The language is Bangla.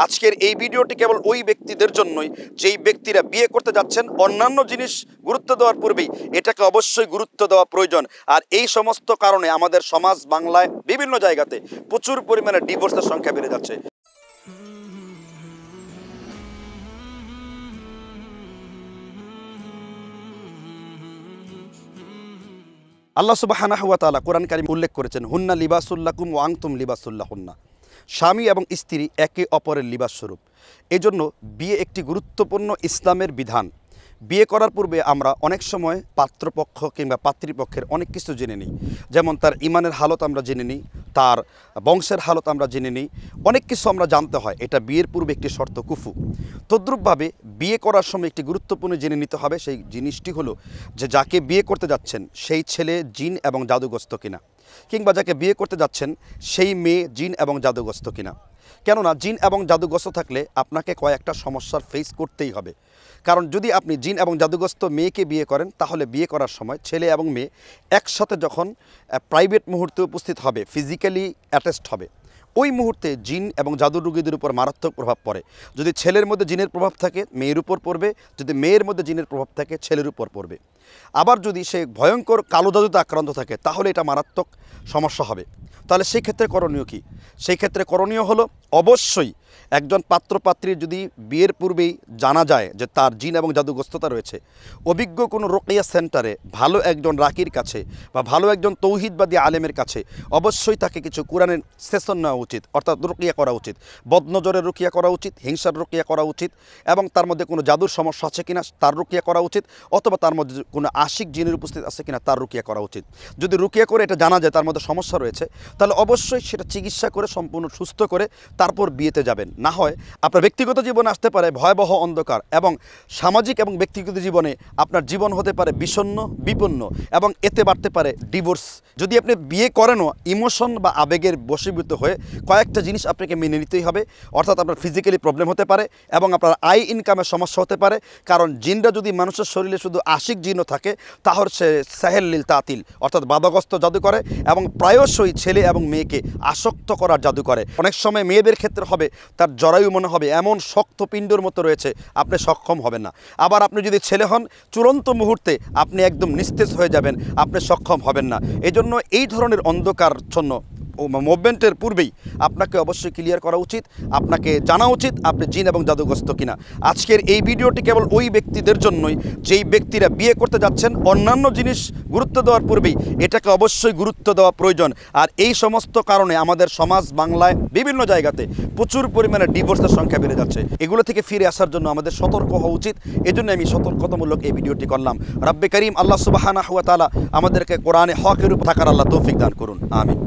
আজকের এই ভিডিওটি কেবল ওই ব্যক্তিদের জন্যই যেই ব্যক্তিরা বিয়ে করতে যাচ্ছেন অন্যান্য জিনিস গুরুত্ব দেওয়ার পূর্বেই এটাকে অবশ্যই গুরুত্ব দেওয়া প্রয়োজন। আর এই সমস্ত কারণে আমাদের সমাজ বাংলায় বিভিন্ন জায়গাতে প্রচুর পরিমাণে ডিভোর্সের সংখ্যা বেড়ে যাচ্ছে। আল্লাহ সুবহানাহু ওয়া তাআলা কোরআন কারিমে উল্লেখ করেছেন, হুন্না লিবাসুল লাকুম ওয়া আনতুম লিবাসুল লাহুন্না। স্বামী এবং স্ত্রী একে অপরের লিবাস স্বরূপ। এজন্য বিয়ে একটি গুরুত্বপূর্ণ ইসলামের বিধান। বিয়ে করার পূর্বে আমরা অনেক সময় পাত্রপক্ষ কিংবা পাত্রীপক্ষের অনেক কিছু জেনে নিই, যেমন তার ইমানের হালত আমরা জেনে নিই, তার বংশের হালত আমরা জেনে নিই, অনেক কিছু আমরা জানতে হয়। এটা বিয়ের পূর্বে একটি শর্ত কুফু। তদ্রূপভাবে বিয়ে করার সময় একটি গুরুত্বপূর্ণ জেনে নিতে হবে, সেই জিনিসটি হলো যে যাকে বিয়ে করতে যাচ্ছেন সেই ছেলে জিন এবং জাদুগ্রস্ত কিনা, কিংবা যাকে বিয়ে করতে যাচ্ছেন সেই মেয়ে জিন এবং জাদুগ্রস্ত কিনা। কেননা জিন এবং জাদুগ্রস্ত থাকলে আপনাকে কয়েকটা সমস্যার ফেস করতেই হবে। কারণ যদি আপনি জিন এবং জাদুগ্রস্ত মেয়েকে বিয়ে করেন, তাহলে বিয়ে করার সময় ছেলে এবং মেয়ে একসাথে যখন প্রাইভেট মুহূর্তে উপস্থিত হবে, ফিজিক্যালি অ্যাটাচড হবে, ওই মুহূর্তে জিন এবং জাদুর রোগীদের উপর মারাত্মক প্রভাব পড়ে। যদি ছেলের মধ্যে জিনের প্রভাব থাকে মেয়ের উপর পড়বে, যদি মেয়ের মধ্যে জিনের প্রভাব থাকে ছেলের উপর পড়বে। আবার যদি সে ভয়ঙ্কর কালো জাদুতে আক্রান্ত থাকে তাহলে এটা মারাত্মক সমস্যা হবে। তাহলে সেই ক্ষেত্রে করণীয় কী? সেই ক্ষেত্রে করণীয় হলো অবশ্যই একজন পাত্রপাত্রীর যদি বিয়ের পূর্বেই জানা যায় যে তার জিন এবং জাদুগ্রস্ততা রয়েছে, অভিজ্ঞ কোনো রোকেয়া সেন্টারে ভালো একজন রাকির কাছে বা ভালো একজন তৌহিদবাদী আলেমের কাছে অবশ্যই তাকে কিছু কোরআনের সেশন নেওয়া উচিত, অর্থাৎ রুকিয়া করা উচিত, বদনজরের রুকিয়া করা উচিত, হিংসার রুকিয়া করা উচিত, এবং তার মধ্যে কোনো জাদুর সমস্যা আছে কিনা তার রুকিয়া করা উচিত, অথবা তার মধ্যে কোনো আশিক জিনের উপস্থিত আছে কিনা তার রুকিয়া করা উচিত। যদি রুকিয়া করে এটা জানা যায় তার মধ্যে সমস্যা রয়েছে, তাহলে অবশ্যই সেটা চিকিৎসা করে সম্পূর্ণ সুস্থ করে তারপর বিয়েতে যাবেন। না হয় আপনার ব্যক্তিগত জীবনে আসতে পারে ভয়াবহ অন্ধকার, এবং সামাজিক এবং ব্যক্তিগত জীবনে আপনার জীবন হতে পারে বিষণ্ণ বিপন্ন, এবং এতে বাড়তে পারে ডিভোর্স। যদি আপনি বিয়ে করেনও ইমোশন বা আবেগের বশীভূত হয়ে কয়েকটা জিনিস আপনাকে মেনে নিতেই হবে, অর্থাৎ আপনার ফিজিক্যালি প্রবলেম হতে পারে এবং আপনার আয় ইনকামের সমস্যা হতে পারে। কারণ জিনটা যদি মানুষের শরীরে শুধু আশিক জিনও থাকে তাহলে সে সাহেল লীল তাতিল, অর্থাৎ বাধাগ্রস্ত জাদু করে এবং প্রায়শই ছেলে এবং মেয়েকে আসক্ত করার জাদু করে। অনেক সময় মেয়েদের ক্ষেত্রে হবে তার জরায়ু মনে হবে এমন শক্ত পিণ্ডর মতো রয়েছে, আপনি সক্ষম হবেন না। আবার আপনি যদি ছেলে হন, চূড়ান্ত মুহূর্তে আপনি একদম নিস্তেজ হয়ে যাবেন, আপনি সক্ষম হবেন না। এই জন্য এই ধরনের অন্ধকারচ্ছন্ন মুভমেন্টের পূর্বেই আপনাকে অবশ্যই ক্লিয়ার করা উচিত, আপনাকে জানা উচিত আপনি জিন এবং জাদুগ্রস্ত কিনা। আজকের এই ভিডিওটি কেবল ওই ব্যক্তিদের জন্যই যেই ব্যক্তিরা বিয়ে করতে যাচ্ছেন অন্যান্য জিনিস গুরুত্ব দেওয়ার পূর্বেই এটাকে অবশ্যই গুরুত্ব দেওয়া প্রয়োজন। আর এই সমস্ত কারণে আমাদের সমাজ বাংলায় বিভিন্ন জায়গাতে প্রচুর পরিমাণে ডিভোর্সের সংখ্যা বেড়ে যাচ্ছে। এগুলো থেকে ফিরে আসার জন্য আমাদের সতর্ক হওয়া উচিত। এজন্য আমি সতর্কতামূলক এই ভিডিওটি করলাম। রব্বে করিম আল্লাহ সুবহানাহু ওয়া তাআলা আমাদেরকে কোরআনে হকের উপর থাকার আল্লাহ তৌফিক দান করুন। আমিন।